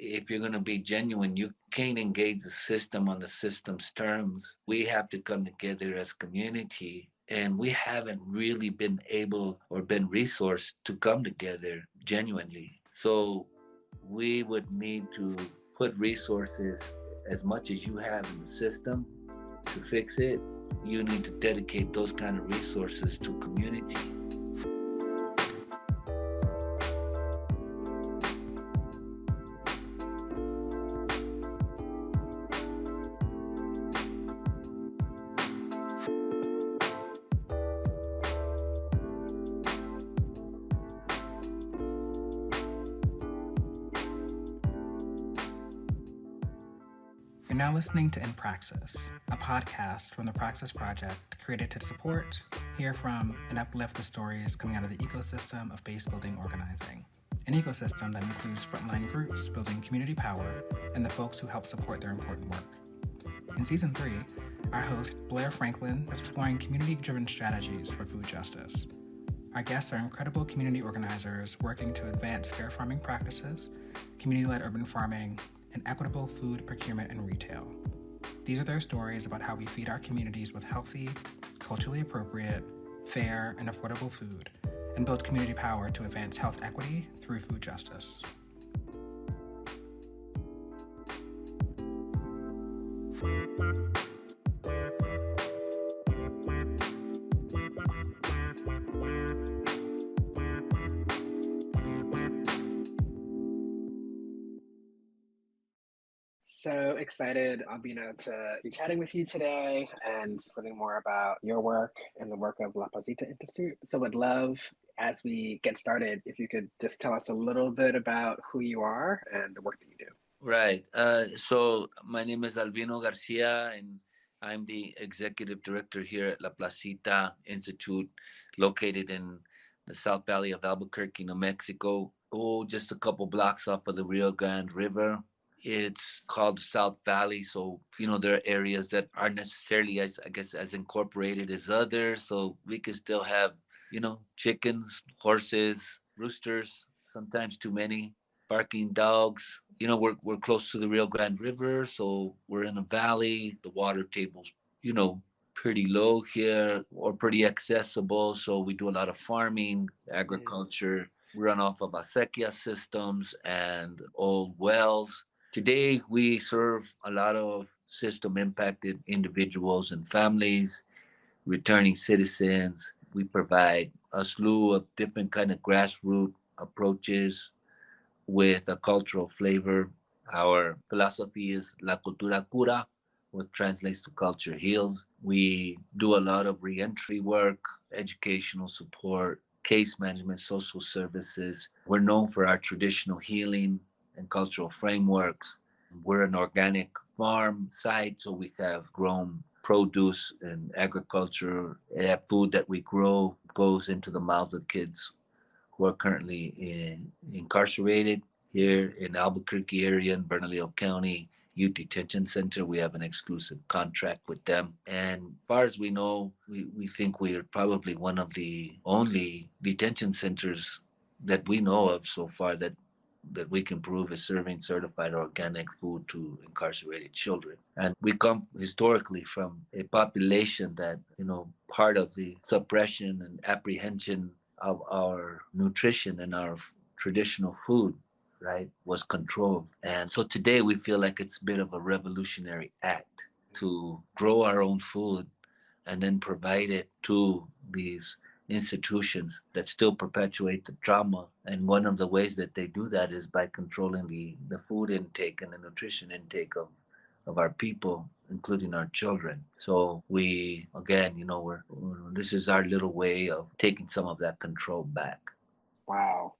if you're going to be genuine, you can't engage the system on the system's terms. We have to come together as community, and we haven't really been able or been resourced to come together genuinely. So we would need to put resources as much as you have in the system to fix it. You need to dedicate those kind of resources to community. You're now listening to In Praxis, a podcast from the Praxis Project created to support, hear from, and uplift the stories coming out of the ecosystem of base-building organizing, an ecosystem that includes frontline groups building community power and the folks who help support their important work. In Season 3, our host, Blair Franklin, is exploring community-driven strategies for food justice. Our guests are incredible community organizers working to advance fair farming practices, community-led urban farming, and equitable food procurement and retail. These are their stories about how we feed our communities with healthy, culturally appropriate, fair, and affordable food, and build community power to advance health equity through food justice. So excited, Albino, to be chatting with you today and learning more about your work and the work of La Plazita Institute. So would love, as we get started, if you could just tell us a little bit about who you are and the work that you do. Right. So my name is Albino Garcia, and I'm the executive director here at La Plazita Institute, located in the South Valley of Albuquerque, New Mexico. Oh, just a couple blocks off of the Rio Grande River. It's called South Valley, so there are areas that aren't necessarily as incorporated as others. So we can still have chickens, horses, roosters, sometimes too many, barking dogs. We're close to the Rio Grande River, so we're in a valley. The water table's pretty low here, or pretty accessible. So we do a lot of farming, agriculture. We run off of acequia systems and old wells. Today, we serve a lot of system impacted individuals and families, returning citizens. We provide a slew of different kind of grassroots approaches with a cultural flavor. Our philosophy is La Cultura Cura, which translates to culture heals. We do a lot of reentry work, educational support, case management, social services. We're known for our traditional healing and cultural frameworks. We're an organic farm site, so we have grown produce and agriculture. That food that we grow goes into the mouths of kids who are currently incarcerated here in Albuquerque area in Bernalillo County Youth Detention Center. We have an exclusive contract with them. And as far as we know, we think we are probably one of the only detention centers that we know of so far that we can prove is serving certified organic food to incarcerated children. And we come historically from a population that, part of the suppression and apprehension of our nutrition and our traditional food, right, was controlled. And so today we feel like it's a bit of a revolutionary act to grow our own food and then provide it to these institutions that still perpetuate the trauma. And one of the ways that they do that is by controlling the food intake and the nutrition intake of our people, including our children. So we, again, this is our little way of taking some of that control back. Wow.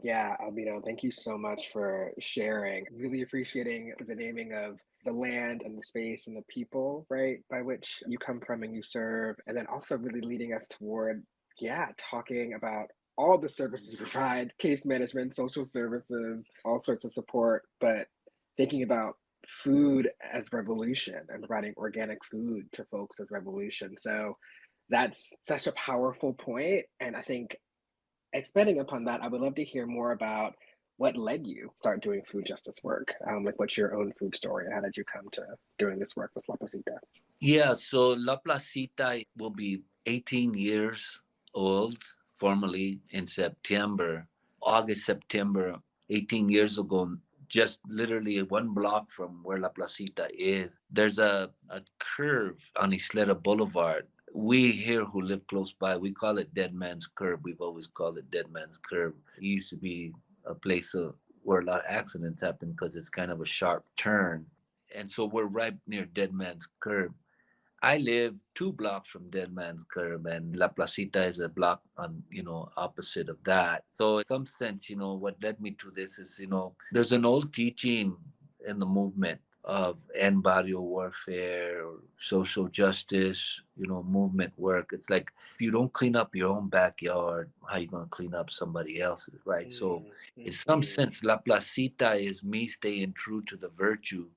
Yeah, Albino, thank you so much for sharing. Really appreciating the naming of the land and the space and the people, right, by which you come from and you serve. And then also really leading us toward, talking about all the services you provide, case management, social services, all sorts of support, but thinking about food as revolution and providing organic food to folks as revolution. So that's such a powerful point. And I think expanding upon that, I would love to hear more about what led you start doing food justice work? Like, what's your own food story? How did you come to doing this work with La Placita? Yeah, so La Placita will be 18 years old formally in September, August, September, 18 years ago, just literally one block from where La Placita is. There's a curve on Isleta Boulevard. We here who live close by, we call it Dead Man's Curve. We've always called it Dead Man's Curve. It used to be a place where a lot of accidents happen because it's kind of a sharp turn. And so we're right near Dead Man's Curve. I live 2 blocks from Dead Man's Curve, and La Placita is a block on, opposite of that. So, in some sense, what led me to this is, there's an old teaching in the movement of end barrio warfare or social justice, movement work. It's like if you don't clean up your own backyard, how you gonna clean up somebody else's, right? So, in some Mm-hmm. sense, La Placita is me staying true to the virtue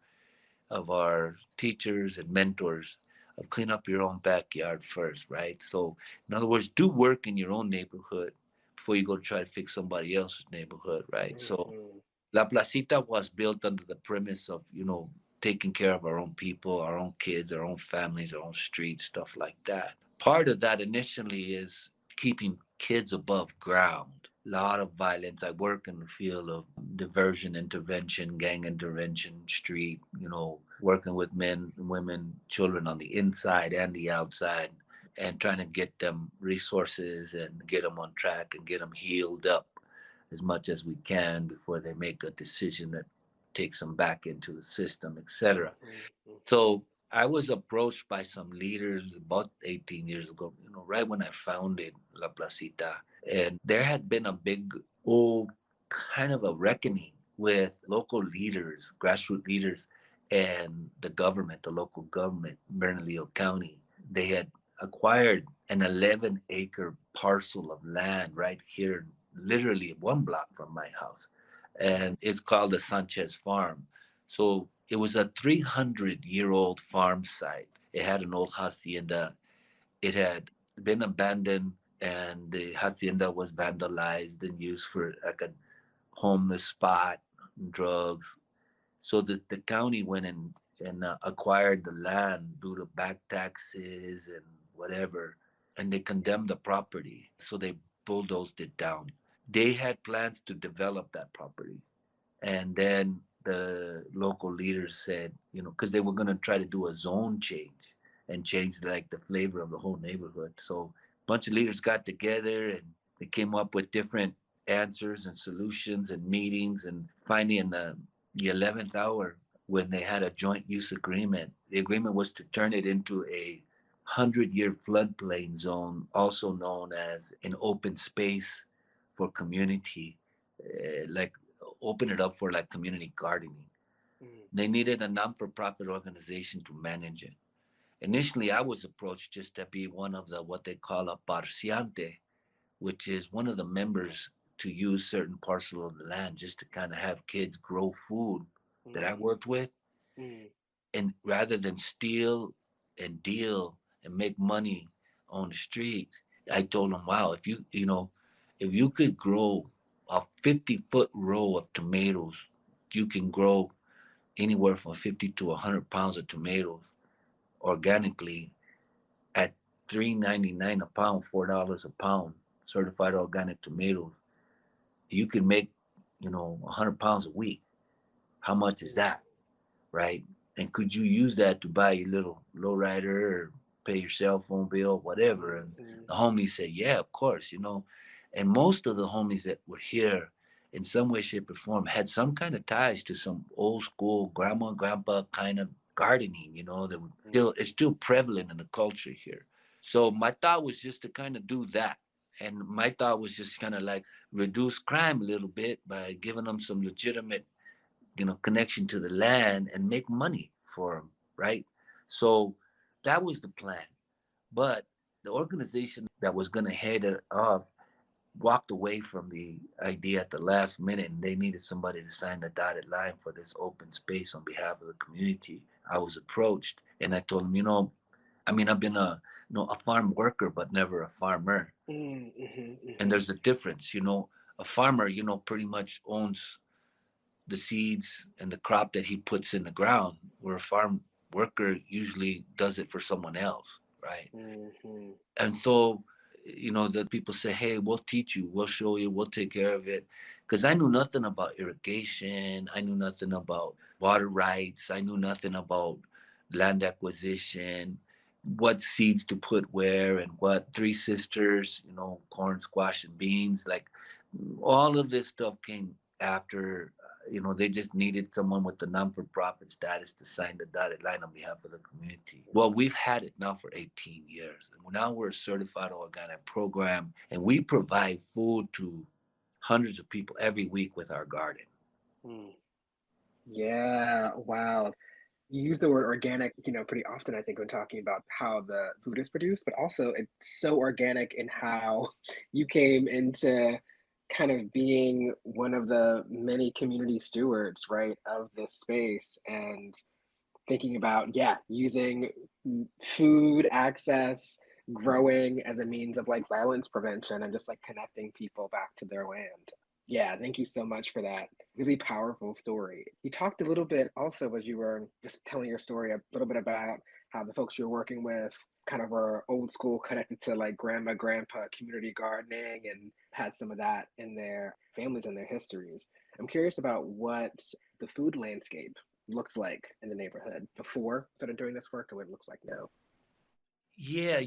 of our teachers and mentors of clean up your own backyard first, right? So, in other words, do work in your own neighborhood before you go to try to fix somebody else's neighborhood, right? So, Mm-hmm. La Placita was built under the premise of, taking care of our own people, our own kids, our own families, our own streets, stuff like that. Part of that initially is keeping kids above ground. A lot of violence. I work in the field of diversion intervention, gang intervention, street, working with men, women, children on the inside and the outside, and trying to get them resources and get them on track and get them healed up as much as we can before they make a decision that takes them back into the system, etc. Mm-hmm. So I was approached by some leaders about 18 years ago, right when I founded La Placita. And there had been a big, kind of a reckoning with local leaders, grassroots leaders, and the government, the local government, Bernalillo County. They had acquired an 11-acre parcel of land right here, literally 1 block from my house. And it's called the Sanchez Farm. So it was a 300-year-old farm site. It had an old hacienda. It had been abandoned, and the hacienda was vandalized and used for like a homeless spot, drugs. So the county went and acquired the land due to back taxes and whatever, and they condemned the property. So they bulldozed it down. They had plans to develop that property, and then the local leaders said, because they were going to try to do a zone change and change like the flavor of the whole neighborhood. So a bunch of leaders got together and they came up with different answers and solutions and meetings. And finally, in the 11th hour, when they had a joint use agreement, the agreement was to turn it into a 100-year floodplain zone, also known as an open space for community, like open it up for like community gardening. They needed a non-for-profit organization to manage it. Initially, I was approached just to be one of the what they call a parciante, which is one of the members to use certain parcel of the land just to kind of have kids grow food that I worked with, Mm-hmm. and rather than steal and deal and make money on the street. I told them, wow, if you could grow a 50-foot row of tomatoes, you can grow anywhere from 50 to 100 pounds of tomatoes organically at $3.99 a pound, $4 a pound, certified organic tomatoes. You can make, 100 pounds a week. How much is that? Right? And could you use that to buy your little lowrider or pay your cell phone bill, whatever? And Mm-hmm. the homies said, yeah, of course, And most of the homies that were here in some way, shape, or form had some kind of ties to some old school grandma, grandpa kind of gardening, that would still it's still prevalent in the culture here. So my thought was just to kind of do that. And my thought was just kind of like reduce crime a little bit by giving them some legitimate connection to the land and make money for them, right? So that was the plan. But the organization that was going to head it off walked away from the idea at the last minute, and they needed somebody to sign the dotted line for this open space on behalf of the community. I was approached, and I told them, I've been a farm worker, but never a farmer. Mm-hmm. And Mm-hmm. there's a difference. a farmer, pretty much owns the seeds and the crop that he puts in the ground, where a farm worker usually does it for someone else, right? Mm-hmm. And so, the people say, hey, we'll teach you, we'll show you, we'll take care of it. Because I knew nothing about irrigation, I knew nothing about water rights, I knew nothing about land acquisition, what seeds to put where, and what three sisters, corn, squash, and beans. Like, all of this stuff came after. They just needed someone with the non-for-profit status to sign the dotted line on behalf of the community. Well, we've had it now for 18 years. And now we're a certified organic program, and we provide food to hundreds of people every week with our garden. Mm. Yeah, wow. You use the word organic, pretty often, I think, when talking about how the food is produced, but also it's so organic in how you came into kind of being one of the many community stewards, right, of this space, and thinking about, yeah, using food access, growing as a means of like violence prevention and just like connecting people back to their land. Yeah, thank you so much for that really powerful story. You talked a little bit also as you were just telling your story a little bit about how the folks you're working with kind of are old school, connected to like grandma, grandpa, community gardening, and had some of that in their families and their histories. I'm curious about what the food landscape looks like in the neighborhood before started doing this work and what it looks like now. Yeah,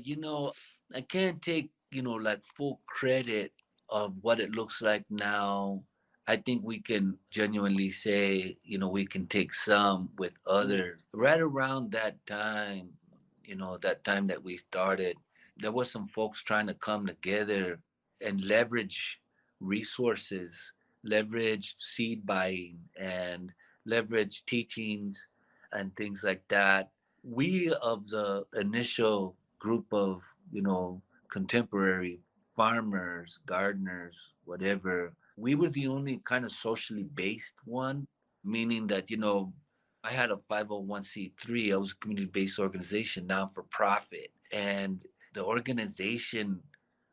I can't take, like full credit of what it looks like now. I think we can genuinely say, we can take some with Mm, others. Right around that time that we started, there was some folks trying to come together and leverage resources, leverage seed buying, and leverage teachings and things like that. We, of the initial group of, contemporary farmers, gardeners, whatever, we were the only kind of socially based one, meaning that, I had a 501c3. I was a community based organization, non for profit. And the organization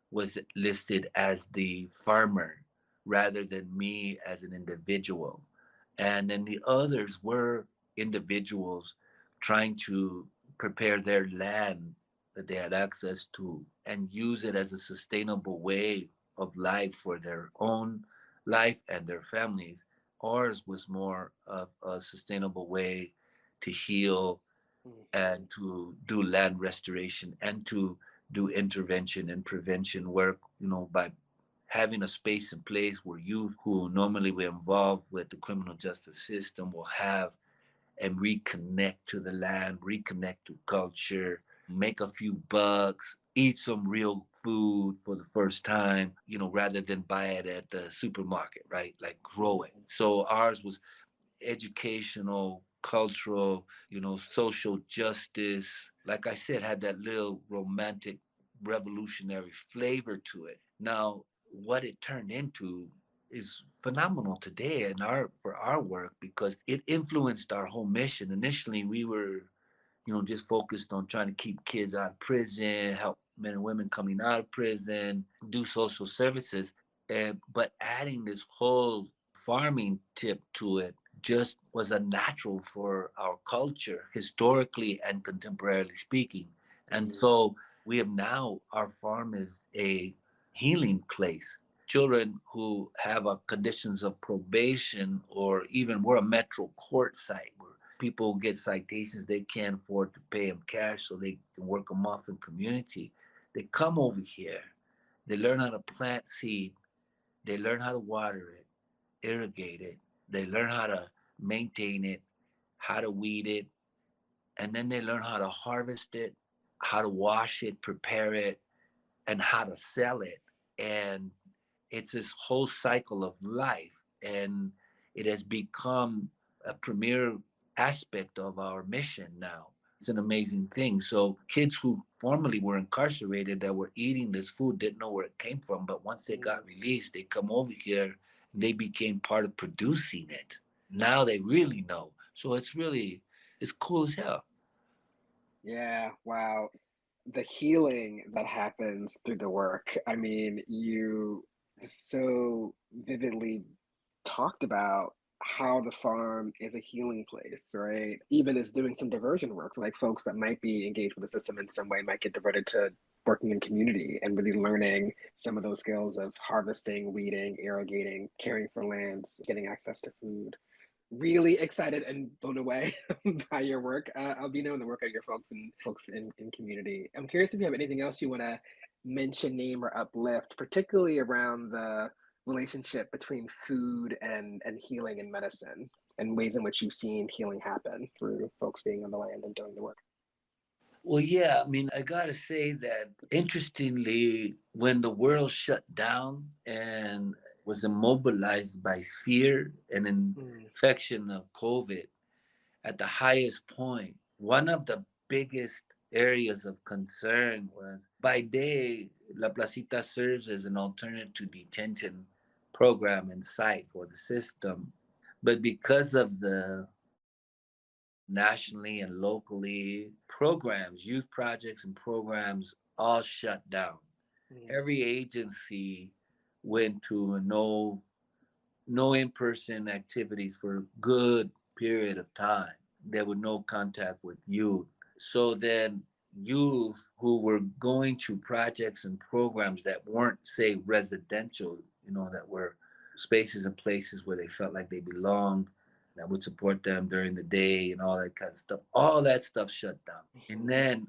was listed as the farmer rather than me as an individual. And then the others were individuals trying to prepare their land that they had access to and use it as a sustainable way of life for their own life and their families. Ours was more of a sustainable way to heal mhm, and to do land restoration and to do intervention and prevention work, by having a space and place where youth who normally were involved with the criminal justice system will have and reconnect to the land, reconnect to culture, make a few bucks, eat some real food for the first time, rather than buy it at the supermarket, right? Like grow it. mhm, So ours was educational, cultural, social justice. Like I said, had that little romantic, revolutionary flavor to it. Now, what it turned into is phenomenal today and our for our work because it influenced our whole mission. Initially, we were, just focused on trying to keep kids out of prison, help men and women coming out of prison, do social services. But adding this whole farming tip to it just was a natural for our culture, historically and contemporarily speaking. And mhm, so we have now, our farm is a healing place. Children who have conditions of probation, or even we're a metro court site where people get citations they can't afford to pay them cash so they can work them off in community. They come over here, they learn how to plant seed, they learn how to water it, irrigate it, they learn how to maintain it, how to weed it, and then they learn how to harvest it, how to wash it, prepare it, and how to sell it. And it's this whole cycle of life. And it has become a premier aspect of our mission now. It's an amazing thing. So kids who formerly were incarcerated that were eating this food didn't know where it came from. But once they got mm. released, they come over here and they became part of producing it. Now they really know. So it's cool as hell. Yeah, wow. The healing that happens through the work. I mean, you just so vividly talked about how the farm is a healing place, right? Even as doing some diversion work, so like folks that might be engaged with the system in some way might get diverted to working in community and really learning some of those skills of harvesting, weeding, irrigating, caring for lands, getting access to food. Really excited and blown away by your work, Albino, and the work of your folks in community. I'm curious if you have anything else you want to mention, name, or uplift, particularly around the relationship between food and healing and medicine, and ways in which you've seen healing happen through folks being on the land and doing the work. Well, yeah, I mean, I gotta say that interestingly, when the world shut down and was immobilized by fear and Mm, infection of COVID at the highest point, one of the biggest areas of concern was by day, La Placita serves as an alternative to detention program and site for the system. But because of the nationally and locally programs, youth projects and programs all shut down. mm, Every agency went to no in-person activities for a good period of time. There was no contact with youth. So then youth who were going to projects and programs that weren't, say, residential, that were spaces and places where they felt like they belonged, that would support them during the day and all that kind of stuff. All that stuff shut down. And mhm, then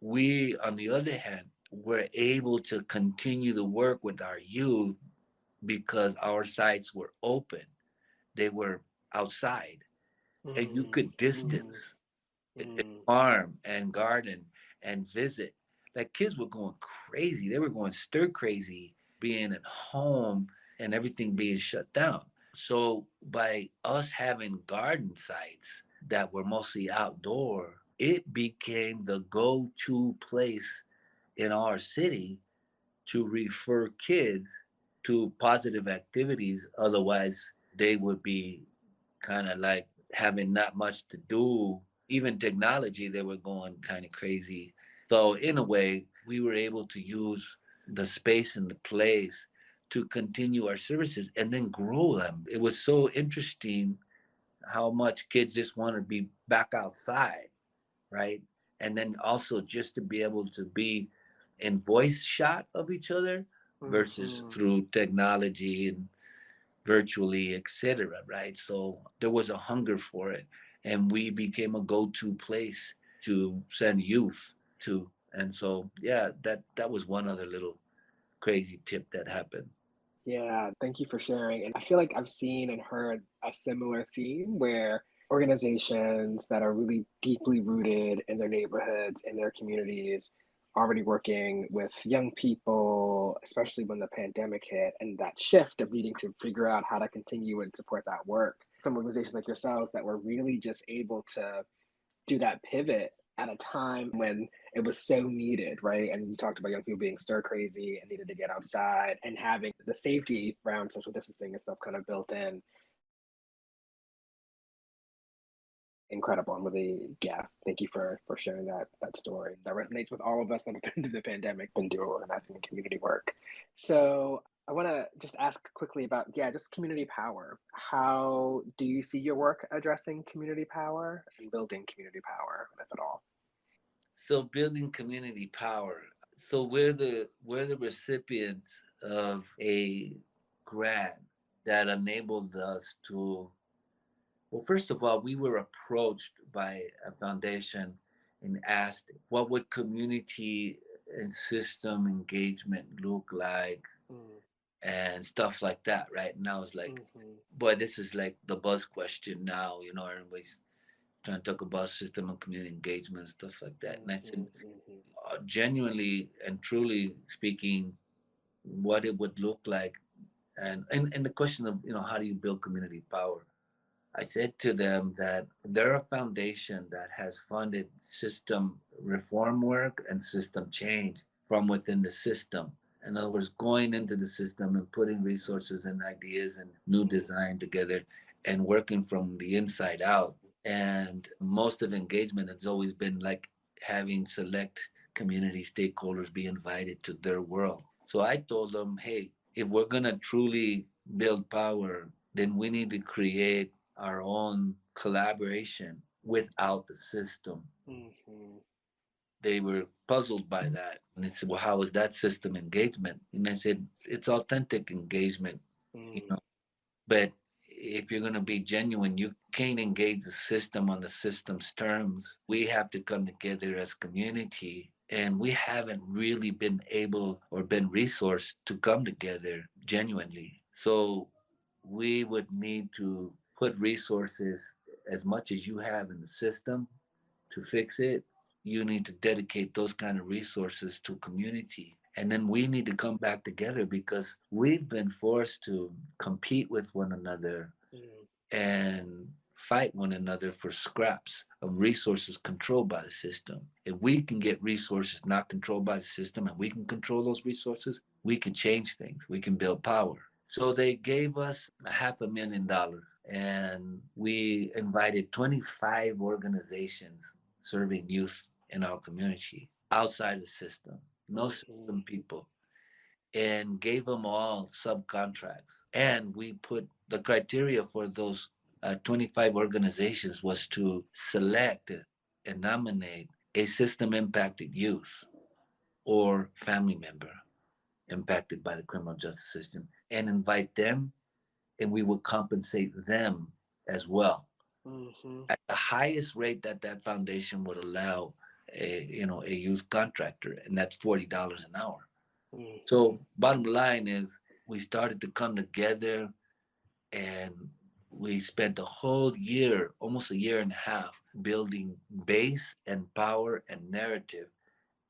we, on the other hand, were able to continue to work with our youth because our sites were open. They were outside, and you mm, could mm, distance, mm, farm and garden and visit. Like kids were going crazy. They were going stir crazy being at home and everything being shut down. So by us having garden sites that were mostly outdoor, it became the go-to place in our city to refer kids to positive activities. Otherwise, they would be kind of like having not much to do. Even technology, they were going kind of crazy. So, in a way, we were able to use the space and the place to continue our services and then grow them. It was so interesting how much kids just want to be back outside, right? And then also just to be able to be in voice shot of each other versus mhm. through technology and virtually, etc. Right? So there was a hunger for it, and we became a go-to place to send youth to. And so, yeah, that was one other little crazy tip that happened. Yeah, thank you for sharing. And I feel like I've seen and heard a similar theme where organizations that are really deeply rooted in their neighborhoods, in their communities, already working with young people, especially when the pandemic hit, and that shift of needing to figure out how to continue and support that work. Some organizations like yourselves that were really just able to do that pivot at a time when it was so needed, right? And you talked about young people being stir crazy and needed to get outside and having the safety around social distancing and stuff kind of built in. Incredible. I'm really, yeah, thank you for sharing that story. That resonates with all of us that have been through the pandemic, been doing organizing and community work. So I want to just ask quickly about, yeah, just community power. How do you see your work addressing community power and building community power, if at all? So building community power. So we're the recipients of a grant that enabled us to. Well, first of all, we were approached by a foundation and asked what would community and system engagement look like Mm, and stuff like that, right? And I was like, mhm, boy, this is like the buzz question now, everybody's trying to talk about system and community engagement and stuff like that. And I said, mhm, mhm, genuinely and truly speaking, what it would look like. And the question of, how do you build community power? I said to them that they're a foundation that has funded system reform work and system change from within the system. In other words, going into the system and putting resources and ideas and new mhm, design together and working from the inside out. And most of engagement has always been like having select community stakeholders be invited to their world. So I told them, hey, If we're going to truly build power, then we need to create our own collaboration without the system. Mm-hmm. They were puzzled by that. And they said, well, how is that system engagement? And I said, it's authentic engagement, you Mm. know. But if you're going to be genuine, you can't engage the system on the system's terms. We have to come together as community. And we haven't really been able or been resourced to come together genuinely. So we would need to put resources as much as you have in the system to fix it. You need to dedicate those kind of resources to community. And then we need to come back together because we've been forced to compete with one another Mm. and fight one another for scraps of resources controlled by the system. If we can get resources not controlled by the system and we can control those resources, we can change things. We can build power. So they gave us $500,000 and we invited 25 organizations serving youth in our community outside the system, no Mm-hmm. system people, and gave them all subcontracts. And we put the criteria for those 25 organizations was to select and nominate a system impacted youth or family member impacted by the criminal justice system and invite them, and we would compensate them as well Mm-hmm. at the highest rate that that foundation would allow a youth contractor, and that's $40 an hour. Mm-hmm. So bottom line is we started to come together and we spent a whole year, almost a year and a half, building base and power and narrative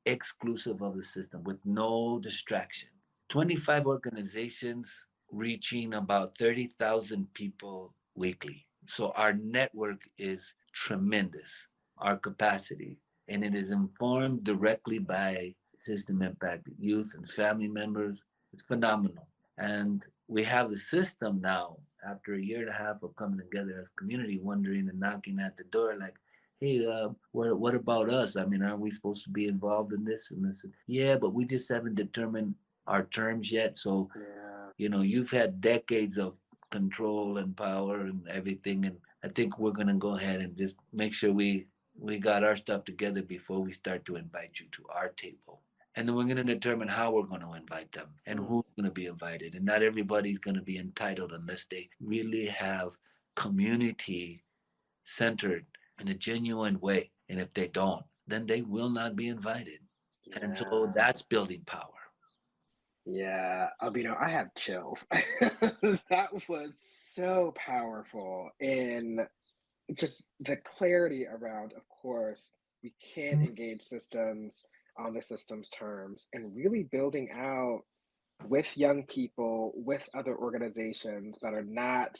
exclusive of the system with no distractions. 25 organizations reaching about 30,000 people weekly. So our network is tremendous, our capacity, and it is informed directly by system impact youth and family members. It's phenomenal. And we have the system now, after a year and a half of coming together as community, wondering and knocking at the door like, hey, what about us? I mean, aren't we supposed to be involved in this and this? Yeah, but we just haven't determined our terms yet. So, Yeah. you've had decades of control and power and everything, and I think we're gonna go ahead and just make sure we got our stuff together before we start to invite you to our table. And then we're going to determine how we're going to invite them and Mm. who's going to be invited. And not everybody's going to be entitled unless they really have community centered in a genuine way. And if they don't, then they will not be invited. And so Yeah. that's building power. Yeah, Albino, I have chills. That was so powerful in just the clarity around, of course, we can't engage systems on the system's terms and really building out with young people, with other organizations that are not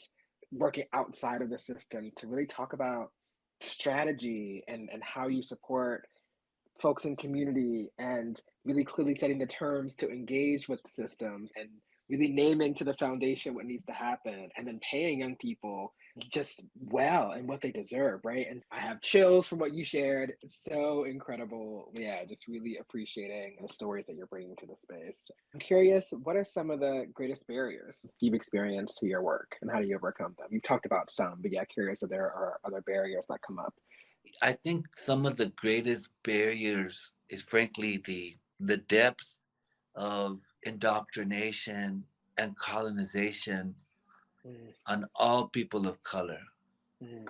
working outside of the system to really talk about strategy and how you support folks in community and really clearly setting the terms to engage with systems and really naming to the foundation what needs to happen and then paying young people just well and what they deserve, right? And I have chills from what you shared. It's so incredible. Yeah, just really appreciating the stories that you're bringing to the space. I'm curious, what are some of the greatest barriers you've experienced to your work and how do you overcome them? You've talked about some, but yeah, curious if there are other barriers that come up. I think some of the greatest barriers is frankly the depth of indoctrination and colonization Mm, on all people of color. mm,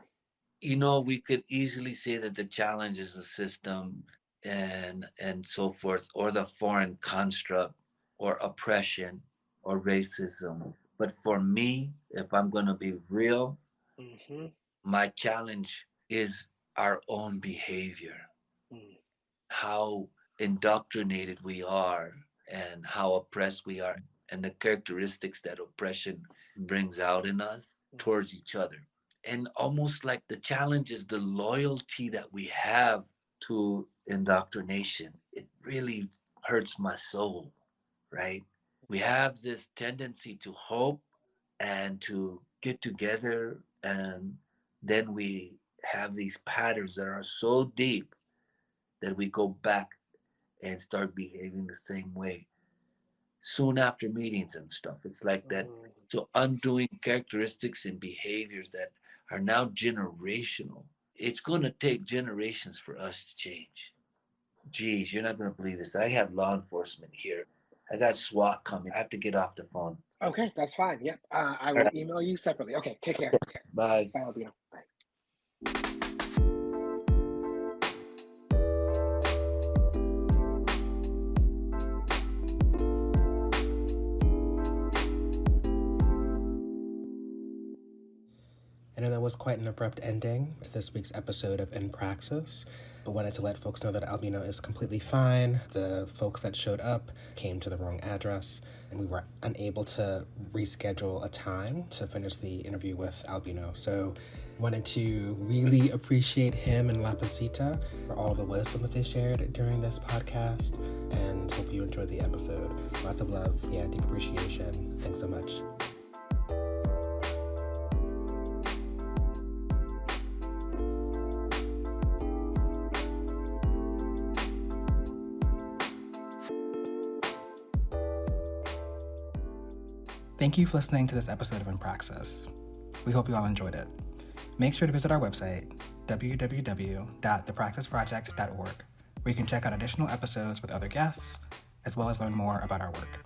We could easily say that the challenge is the system and so forth, or the foreign construct, or oppression, or racism. But for me, if I'm going to be real, mm-hmm, my challenge is our own behavior, mm, how indoctrinated we are, and how oppressed we are, and the characteristics that oppression brings out in us mm, towards each other. And almost like the challenge is the loyalty that we have to indoctrination. It really hurts my soul, right? We have this tendency to hope and to get together, and then we have these patterns that are so deep that we go back and start behaving the same way. soon after meetings and stuff. It's like that. So undoing characteristics and behaviors that are now generational. It's going to take generations for us to change. Geez, you're not going to believe this. I have law enforcement here. I got SWAT coming. I have to get off the phone. Okay, that's fine. Yep. I All will right. email you separately. Okay, take care. Bye. Bye, Albino. Bye. I know that was quite an abrupt ending to this week's episode of In Praxis, but wanted to let folks know that Albino is completely fine. The folks that showed up came to the wrong address, and we were unable to reschedule a time to finish the interview with Albino. So wanted to really appreciate him and La Plazita for all the wisdom that they shared during this podcast, and hope you enjoyed the episode. Lots of love. Yeah, deep appreciation. Thanks so much. Thank you for listening to this episode of In Praxis. We hope you all enjoyed it. Make sure to visit our website, www.thepraxisproject.org, where you can check out additional episodes with other guests, as well as learn more about our work.